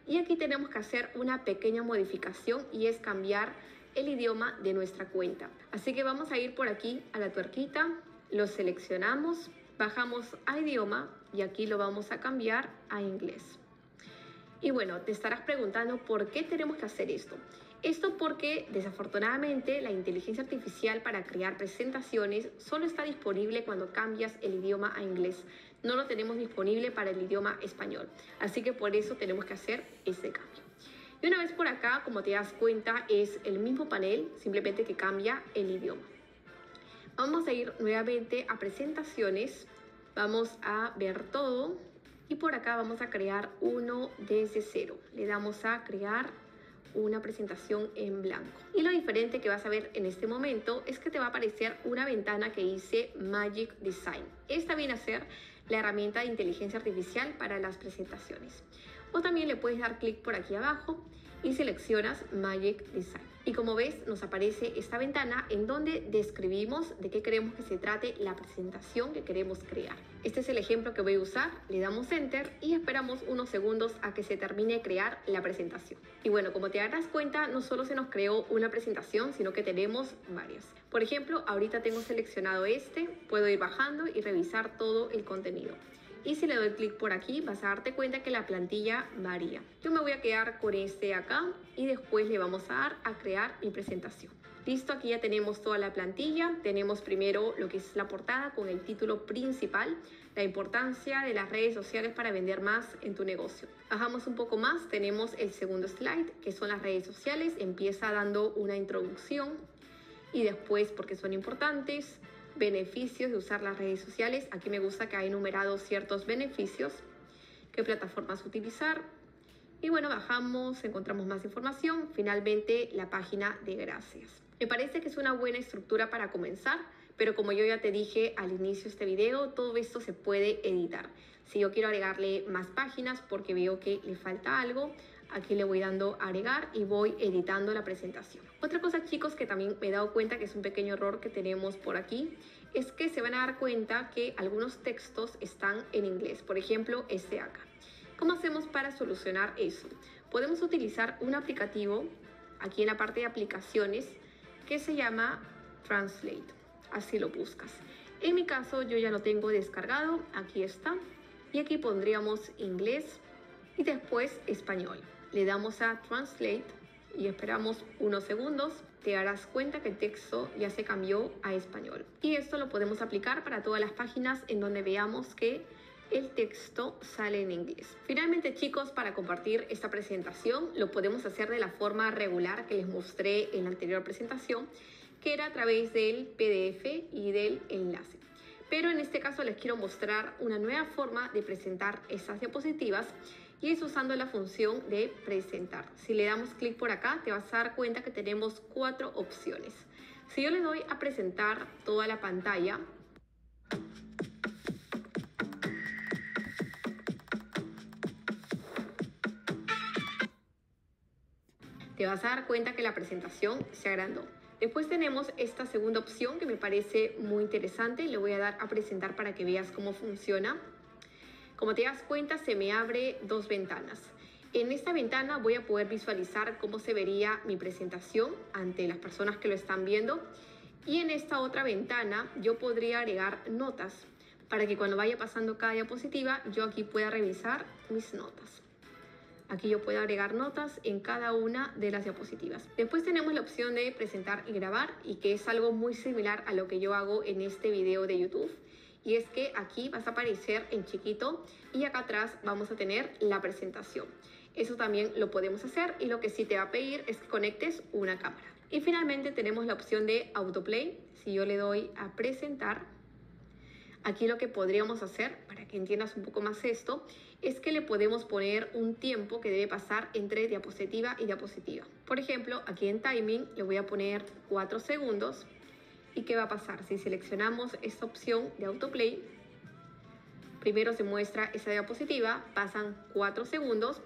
y aquí tenemos que hacer una pequeña modificación y es cambiar el idioma de nuestra cuenta. Así que vamos a ir por aquí a la tuerquita, lo seleccionamos, bajamos a idioma y aquí lo vamos a cambiar a inglés. Y bueno, te estarás preguntando por qué tenemos que hacer esto. Esto porque desafortunadamente la inteligencia artificial para crear presentaciones solo está disponible cuando cambias el idioma a inglés. No lo tenemos disponible para el idioma español. Así que por eso tenemos que hacer ese cambio. Y una vez por acá, como te das cuenta, es el mismo panel, simplemente que cambia el idioma. Vamos a ir nuevamente a presentaciones, vamos a ver todo y por acá vamos a crear uno desde cero. Le damos a crear una presentación en blanco. Y lo diferente que vas a ver en este momento es que te va a aparecer una ventana que dice Magic Design. Esta viene a ser la herramienta de inteligencia artificial para las presentaciones. O también le puedes dar clic por aquí abajo y seleccionas Magic Design. Y como ves, nos aparece esta ventana en donde describimos de qué queremos que se trate la presentación que queremos crear. Este es el ejemplo que voy a usar. Le damos Enter y esperamos unos segundos a que se termine de crear la presentación. Y bueno, como te darás cuenta, no solo se nos creó una presentación, sino que tenemos varias. Por ejemplo, ahorita tengo seleccionado este. Puedo ir bajando y revisar todo el contenido. Y si le doy clic por aquí, vas a darte cuenta que la plantilla varía. Yo me voy a quedar con este acá y después le vamos a dar a crear mi presentación. Listo, aquí ya tenemos toda la plantilla. Tenemos primero lo que es la portada con el título principal, la importancia de las redes sociales para vender más en tu negocio. Bajamos un poco más, tenemos el segundo slide, que son las redes sociales. Empieza dando una introducción y después por qué son importantes. Beneficios de usar las redes sociales. Aquí me gusta que ha enumerado ciertos beneficios. ¿Qué plataformas utilizar? Y bueno, bajamos, encontramos más información. Finalmente, la página de gracias. Me parece que es una buena estructura para comenzar, pero como yo ya te dije al inicio de este video, todo esto se puede editar. Si yo quiero agregarle más páginas porque veo que le falta algo, aquí le voy dando a agregar y voy editando la presentación. Otra cosa, chicos, que también me he dado cuenta que es un pequeño error que tenemos por aquí, es que se van a dar cuenta que algunos textos están en inglés. Por ejemplo, este acá. ¿Cómo hacemos para solucionar eso? Podemos utilizar un aplicativo aquí en la parte de aplicaciones que se llama Translate. Así lo buscas. En mi caso, yo ya lo tengo descargado. Aquí está. Y aquí pondríamos inglés y después español. Le damos a Translate y esperamos unos segundos. Te darás cuenta que el texto ya se cambió a español. Y esto lo podemos aplicar para todas las páginas en donde veamos que el texto sale en inglés. Finalmente, chicos, para compartir esta presentación lo podemos hacer de la forma regular que les mostré en la anterior presentación, que era a través del PDF y del enlace. Pero en este caso les quiero mostrar una nueva forma de presentar esas diapositivas y es usando la función de presentar. Si le damos clic por acá, te vas a dar cuenta que tenemos 4 opciones. Si yo le doy a presentar toda la pantalla, te vas a dar cuenta que la presentación se agrandó. Después tenemos esta segunda opción que me parece muy interesante. Le voy a dar a presentar para que veas cómo funciona. Como te das cuenta, se me abre 2 ventanas. En esta ventana voy a poder visualizar cómo se vería mi presentación ante las personas que lo están viendo. Y en esta otra ventana yo podría agregar notas para que cuando vaya pasando cada diapositiva, yo aquí pueda revisar mis notas. Aquí yo puedo agregar notas en cada una de las diapositivas. Después tenemos la opción de presentar y grabar, y que es algo muy similar a lo que yo hago en este video de YouTube. Y es que aquí vas a aparecer en chiquito y acá atrás vamos a tener la presentación. Eso también lo podemos hacer, y lo que sí te va a pedir es que conectes una cámara. Y finalmente tenemos la opción de autoplay. Si yo le doy a presentar, aquí lo que podríamos hacer, para que entiendas un poco más esto, es que le podemos poner un tiempo que debe pasar entre diapositiva y diapositiva. Por ejemplo, aquí en timing le voy a poner 4 segundos. ¿Y qué va a pasar? Si seleccionamos esta opción de autoplay, primero se muestra esa diapositiva, pasan 4 segundos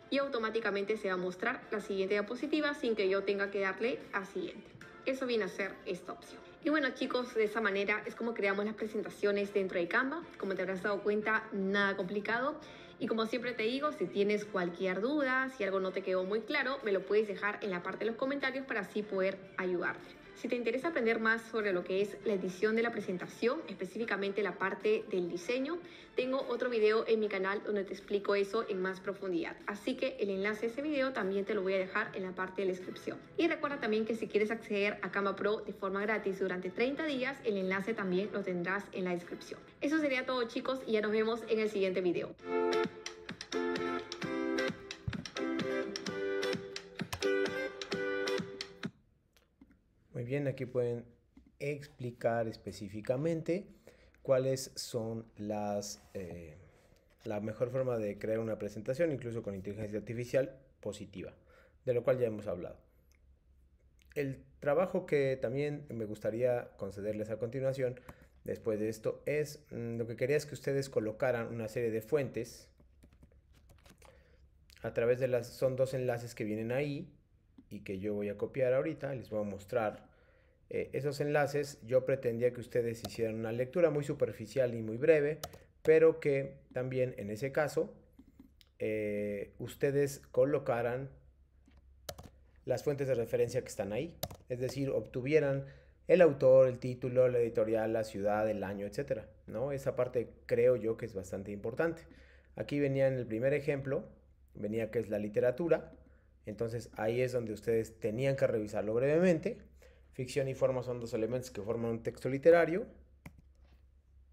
y automáticamente se va a mostrar la siguiente diapositiva sin que yo tenga que darle a siguiente. Eso viene a ser esta opción. Y bueno, chicos, de esa manera es como creamos las presentaciones dentro de Canva. Como te habrás dado cuenta, nada complicado. Y como siempre te digo, si tienes cualquier duda, si algo no te quedó muy claro, me lo puedes dejar en la parte de los comentarios para así poder ayudarte. Si te interesa aprender más sobre lo que es la edición de la presentación, específicamente la parte del diseño, tengo otro video en mi canal donde te explico eso en más profundidad. Así que el enlace a ese video también te lo voy a dejar en la parte de la descripción. Y recuerda también que si quieres acceder a Canva Pro de forma gratis durante 30 días, el enlace también lo tendrás en la descripción. Eso sería todo, chicos, y ya nos vemos en el siguiente video. Muy bien, aquí pueden explicar específicamente cuáles son la mejor forma de crear una presentación, incluso con inteligencia artificial positiva, de lo cual ya hemos hablado. El trabajo que también me gustaría concederles a continuación, después de esto, es lo que quería es que ustedes colocaran una serie de fuentes a través de son 2 enlaces que vienen ahí y que yo voy a copiar ahorita. Les voy a mostrar esos enlaces. Yo pretendía que ustedes hicieran una lectura muy superficial y muy breve, pero que también en ese caso ustedes colocaran las fuentes de referencia que están ahí, es decir, obtuvieran el autor, el título, la editorial, la ciudad, el año, etcétera, ¿no? Esa parte creo yo que es bastante importante. Aquí venía en el primer ejemplo, venía que es la literatura. Entonces ahí es donde ustedes tenían que revisarlo brevemente. Ficción y forma son 2 elementos que forman un texto literario.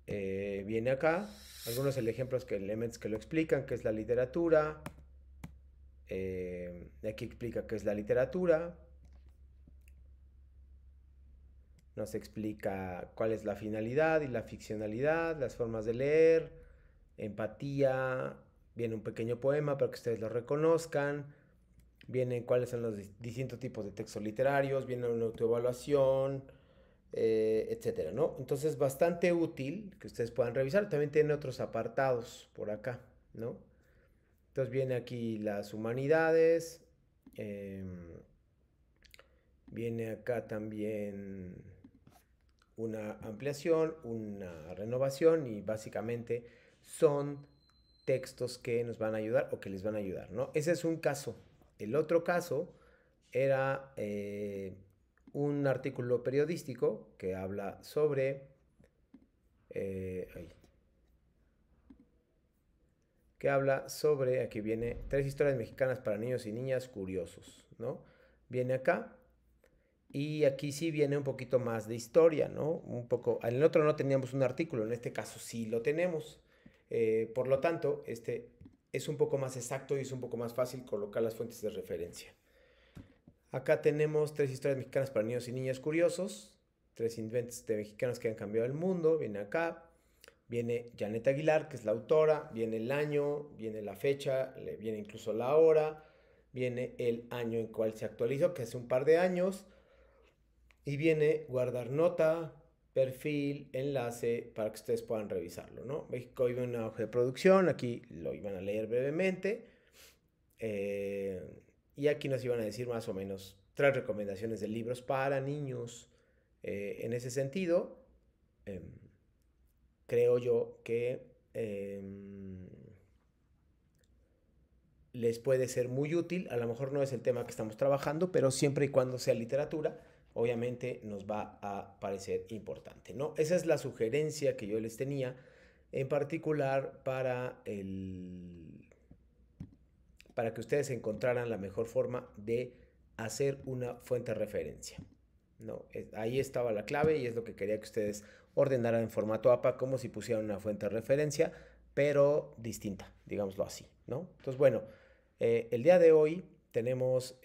Viene acá algunos ejemplos elementos que lo explican, que es la literatura. Aquí explica qué es la literatura. Nos explica cuál es la finalidad y la ficcionalidad, las formas de leer, empatía. Viene un pequeño poema para que ustedes lo reconozcan. Vienen cuáles son los distintos tipos de textos literarios, viene una autoevaluación, etcétera, ¿no? Entonces, bastante útil que ustedes puedan revisar. También tiene otros apartados por acá, ¿no? Entonces, viene aquí las humanidades. Viene acá también una ampliación, una renovación, y básicamente son textos que nos van a ayudar o que les van a ayudar, ¿no? Ese es un caso. El otro caso era un artículo periodístico que habla sobre aquí viene 3 historias mexicanas para niños y niñas curiosos, ¿no? Viene acá y aquí sí viene un poquito más de historia, ¿no? Un poco, en el otro no teníamos un artículo, en este caso sí lo tenemos. Por lo tanto, este es un poco más exacto y es un poco más fácil colocar las fuentes de referencia. Acá tenemos 3 historias mexicanas para niños y niñas curiosos, 3 inventos de mexicanos que han cambiado el mundo. Viene acá, viene Janet Aguilar, que es la autora, viene el año, viene la fecha, viene incluso la hora, viene el año en cual se actualizó, que hace un par de años, y viene guardar nota, perfil, enlace, para que ustedes puedan revisarlo, ¿no? México iba en una hoja de producción, aquí lo iban a leer brevemente, y aquí nos iban a decir más o menos 3 recomendaciones de libros para niños. En ese sentido, creo yo que les puede ser muy útil. A lo mejor no es el tema que estamos trabajando, pero siempre y cuando sea literatura, obviamente nos va a parecer importante, ¿no? Esa es la sugerencia que yo les tenía, en particular para para que ustedes encontraran la mejor forma de hacer una fuente de referencia, ¿no? Ahí estaba la clave y es lo que quería que ustedes ordenaran en formato APA, como si pusieran una fuente de referencia, pero distinta, digámoslo así, ¿no? Entonces, bueno, el día de hoy tenemos,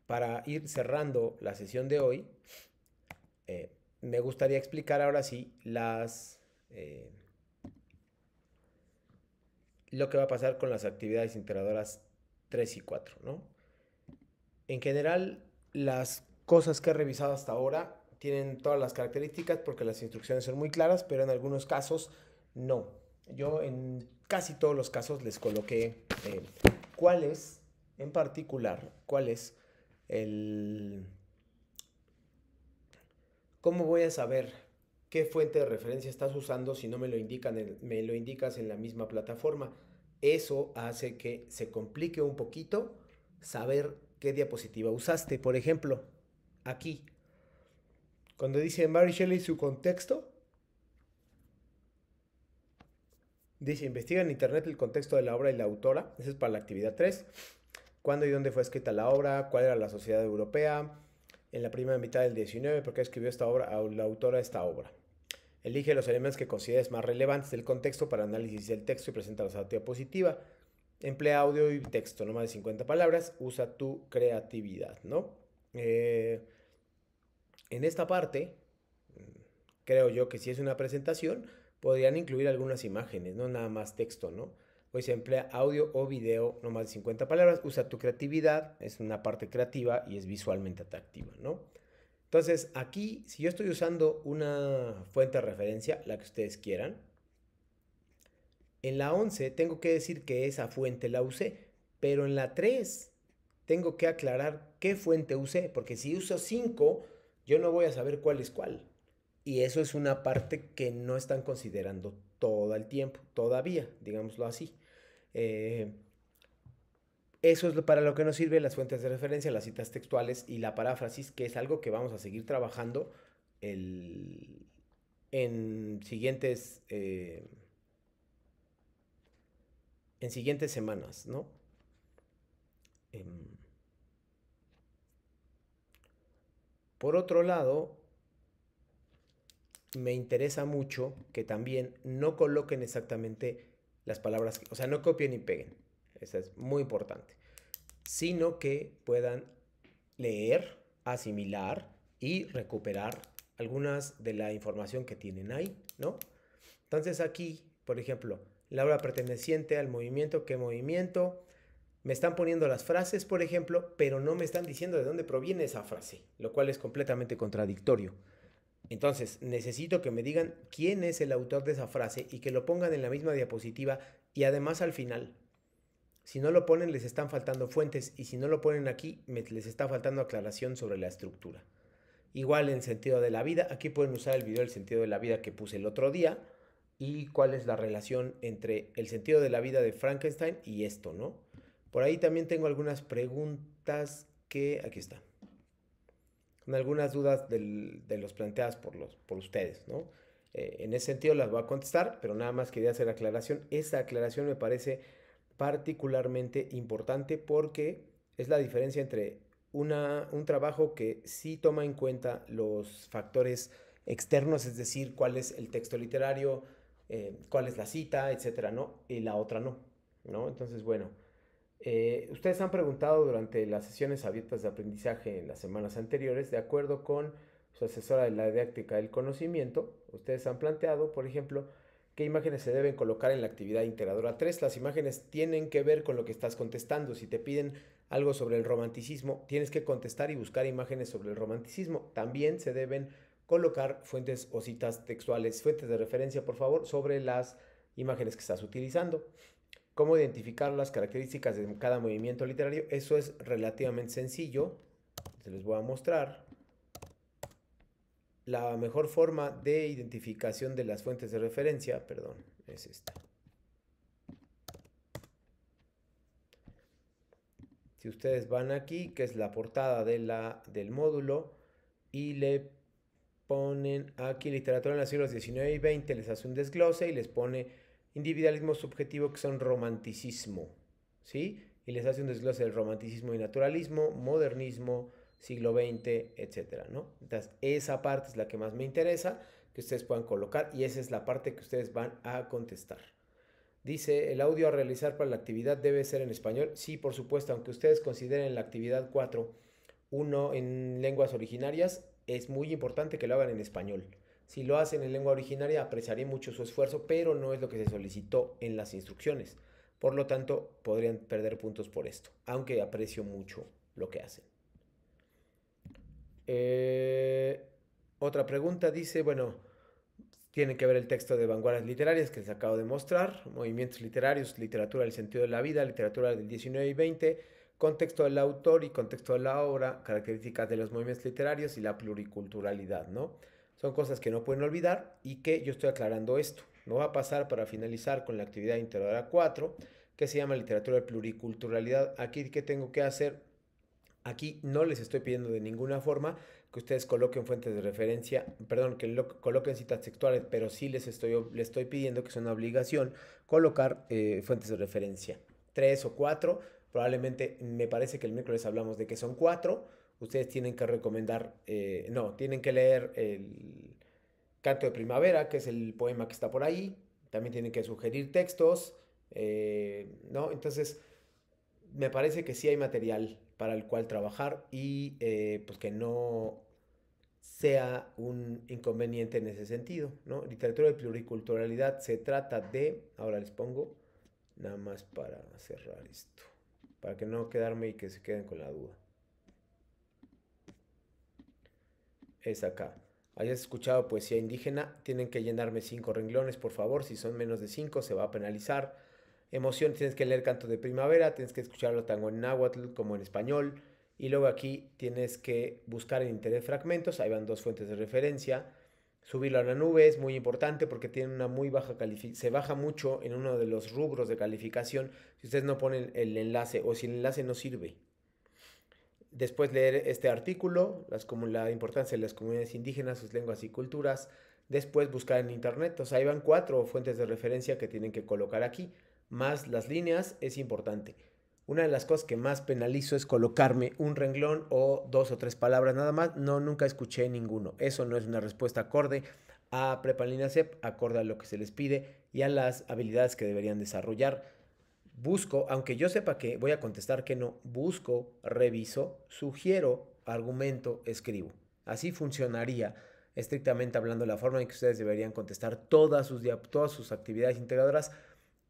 para ir cerrando la sesión de hoy, me gustaría explicar ahora sí lo que va a pasar con las actividades integradoras 3 y 4, ¿no? En general, las cosas que he revisado hasta ahora tienen todas las características porque las instrucciones son muy claras, pero en algunos casos no. Yo en casi todos los casos les coloqué cuál es, en particular, cuál es ¿cómo voy a saber qué fuente de referencia estás usando si no me lo indicas en la misma plataforma? Eso hace que se complique un poquito saber qué diapositiva usaste. Por ejemplo, aquí, cuando dice Mary Shelley su contexto, dice investiga en internet el contexto de la obra y la autora. Esa es para la actividad 3. ¿Cuándo y dónde fue escrita la obra? ¿Cuál era la sociedad europea? En la primera mitad del 19, ¿por qué escribió esta obra o la autora esta obra? Elige los elementos que consideres más relevantes del contexto para análisis del texto y presenta la diapositiva. Emplea audio y texto, no más de 50 palabras. Usa tu creatividad, ¿no? En esta parte, creo yo que si es una presentación, podrían incluir algunas imágenes, no nada más texto, ¿no? Hoy se emplea audio o video, no más de 50 palabras. Usa tu creatividad, es una parte creativa y es visualmente atractiva, ¿no? Entonces, aquí, si yo estoy usando una fuente de referencia, la que ustedes quieran, en la 11 tengo que decir que esa fuente la usé, pero en la 3 tengo que aclarar qué fuente usé, porque si uso 5, yo no voy a saber cuál es cuál. Y eso es una parte que no están considerando todo el tiempo, todavía, digámoslo así. Eso es para lo que nos sirven las fuentes de referencia, las citas textuales y la paráfrasis, que es algo que vamos a seguir trabajando en siguientes semanas, ¿no? Por otro lado, me interesa mucho que también no coloquen exactamente las palabras, o sea, no copien y peguen, eso es muy importante, sino que puedan leer, asimilar y recuperar algunas de la información que tienen ahí, ¿no? Entonces aquí, por ejemplo, la obra perteneciente al movimiento, ¿qué movimiento? Me están poniendo las frases, por ejemplo, pero no me están diciendo de dónde proviene esa frase, lo cual es completamente contradictorio. Entonces, necesito que me digan quién es el autor de esa frase y que lo pongan en la misma diapositiva y además al final. Si no lo ponen, les están faltando fuentes y si no lo ponen aquí, les está faltando aclaración sobre la estructura. Igual en sentido de la vida, aquí pueden usar el video del sentido de la vida que puse el otro día y cuál es la relación entre el sentido de la vida de Frankenstein y esto, ¿no? Por ahí también tengo algunas preguntas que, aquí está, con algunas dudas de los planteadas por ustedes, ¿no? En ese sentido las voy a contestar, pero nada más quería hacer aclaración. Esa aclaración me parece particularmente importante porque es la diferencia entre un trabajo que sí toma en cuenta los factores externos, es decir, cuál es el texto literario, cuál es la cita, etcétera, ¿no? Y la otra no, ¿no? Entonces, bueno, ustedes han preguntado durante las sesiones abiertas de aprendizaje en las semanas anteriores, de acuerdo con su asesora de la didáctica del conocimiento, ustedes han planteado, por ejemplo, qué imágenes se deben colocar en la actividad integradora 3. Las imágenes tienen que ver con lo que estás contestando. Si te piden algo sobre el romanticismo, tienes que contestar y buscar imágenes sobre el romanticismo. También se deben colocar fuentes o citas textuales, fuentes de referencia, por favor, sobre las imágenes que estás utilizando. ¿Cómo identificar las características de cada movimiento literario? Eso es relativamente sencillo. Se les voy a mostrar. La mejor forma de identificación de las fuentes de referencia, perdón, es esta. Si ustedes van aquí, que es la portada del módulo, y le ponen aquí literatura en los siglos XIX y XX, les hace un desglose y les pone individualismo subjetivo, que son romanticismo, ¿sí? Y les hace un desglose del romanticismo y naturalismo, modernismo, siglo XX, etcétera, ¿no? Entonces, esa parte es la que más me interesa, que ustedes puedan colocar, y esa es la parte que ustedes van a contestar. Dice, ¿el audio a realizar para la actividad debe ser en español? Sí, por supuesto, aunque ustedes consideren la actividad 4, 1 en lenguas originarias, es muy importante que lo hagan en español. Si lo hacen en lengua originaria, apreciaré mucho su esfuerzo, pero no es lo que se solicitó en las instrucciones. Por lo tanto, podrían perder puntos por esto, aunque aprecio mucho lo que hacen. Otra pregunta dice, bueno, tienen que ver el texto de Vanguardias Literarias que les acabo de mostrar, movimientos literarios, literatura del sentido de la vida, literatura del 19 y 20, contexto del autor y contexto de la obra, características de los movimientos literarios y la pluriculturalidad, ¿no? Son cosas que no pueden olvidar y que yo estoy aclarando esto. No va a pasar para finalizar con la actividad integradora 4, que se llama literatura de pluriculturalidad. Aquí, ¿qué tengo que hacer? Aquí no les estoy pidiendo de ninguna forma que ustedes coloquen fuentes de referencia, perdón, que coloquen citas textuales, pero sí les estoy pidiendo, que es una obligación, colocar fuentes de referencia. 3 o 4, probablemente, me parece que el miércoles hablamos de que son 4, ustedes tienen que recomendar, tienen que leer el Canto de Primavera, que es el poema que está por ahí, también tienen que sugerir textos, ¿no? Entonces, me parece que sí hay material para el cual trabajar y pues que no sea un inconveniente en ese sentido, ¿no? Literatura de pluriculturalidad se trata de, ahora les pongo, nada más para cerrar esto, para que no quedarme y que se queden con la duda. Es acá. Hayas escuchado poesía indígena, tienen que llenarme 5 renglones, por favor. Si son menos de 5, se va a penalizar. Emoción, tienes que leer Canto de Primavera, tienes que escucharlo tanto en náhuatl como en español. Y luego aquí tienes que buscar en internet fragmentos, ahí van 2 fuentes de referencia. Subirlo a la nube es muy importante porque tiene una muy baja calificación, se baja mucho en uno de los rubros de calificación si ustedes no ponen el enlace o si el enlace no sirve. Después leer este artículo, la importancia de las comunidades indígenas, sus lenguas y culturas. Después buscar en internet, o sea, ahí van 4 fuentes de referencia que tienen que colocar aquí, más las líneas, es importante. Una de las cosas que más penalizo es colocarme un renglón o 2 o 3 palabras nada más. No, nunca escuché ninguno. Eso no es una respuesta acorde a Prepa en Línea CEP, acorde a lo que se les pide y a las habilidades que deberían desarrollar. Busco, aunque yo sepa que voy a contestar que no, busco, reviso, sugiero, argumento, escribo. Así funcionaría, estrictamente hablando, la forma en que ustedes deberían contestar todas sus actividades integradoras,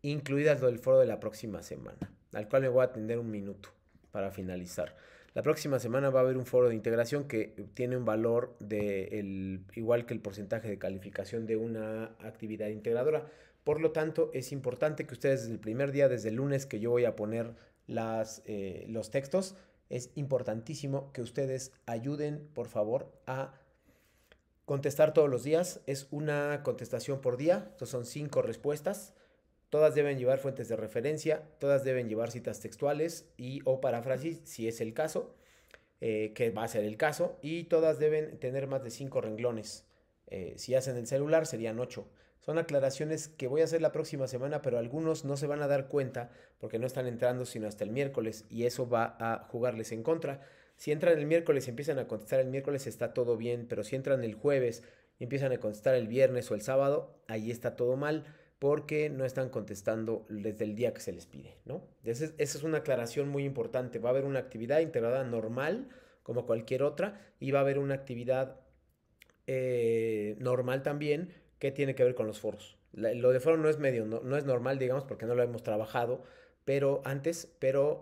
incluidas lo del foro de la próxima semana, al cual me voy a atender un minuto para finalizar. La próxima semana va a haber un foro de integración que tiene un valor igual que el porcentaje de calificación de una actividad integradora. Por lo tanto, es importante que ustedes desde el primer día, desde el lunes que yo voy a poner los textos, es importantísimo que ustedes ayuden, por favor, a contestar todos los días. Es una contestación por día, entonces son 5 respuestas. Todas deben llevar fuentes de referencia, todas deben llevar citas textuales o paráfrasis, si es el caso, que va a ser el caso, y todas deben tener más de 5 renglones. Si hacen el celular, serían 8. Son aclaraciones que voy a hacer la próxima semana, pero algunos no se van a dar cuenta porque no están entrando sino hasta el miércoles y eso va a jugarles en contra. Si entran el miércoles y empiezan a contestar el miércoles, está todo bien, pero si entran el jueves y empiezan a contestar el viernes o el sábado, ahí está todo mal, porque no están contestando desde el día que se les pide, ¿no? Esa es una aclaración muy importante. Va a haber una actividad integrada normal, como cualquier otra, y va a haber una actividad normal también, que tiene que ver con los foros. Lo de foro no es normal, digamos, porque no lo hemos trabajado pero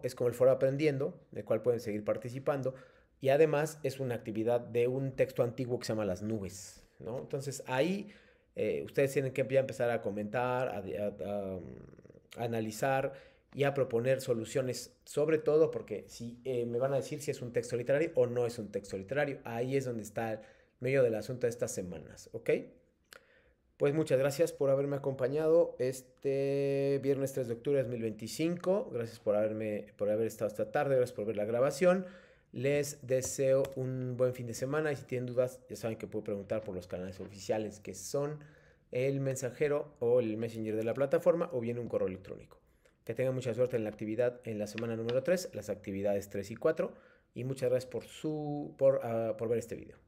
es como el foro Aprendiendo, del cual pueden seguir participando, y además es una actividad de un texto antiguo que se llama Las Nubes, ¿no? Entonces ahí ustedes tienen que empezar a comentar, a analizar y a proponer soluciones, sobre todo porque si me van a decir si es un texto literario o no es un texto literario. Ahí es donde está el medio del asunto de estas semanas, ¿ok? Pues muchas gracias por haberme acompañado este viernes 3 de octubre de 2025. Gracias por haber estado esta tarde, gracias por ver la grabación. Les deseo un buen fin de semana y si tienen dudas ya saben que pueden preguntar por los canales oficiales que son el mensajero o el messenger de la plataforma o bien un correo electrónico. Que tengan mucha suerte en la actividad en la semana número 3, las actividades 3 y 4. Y muchas gracias por ver este video.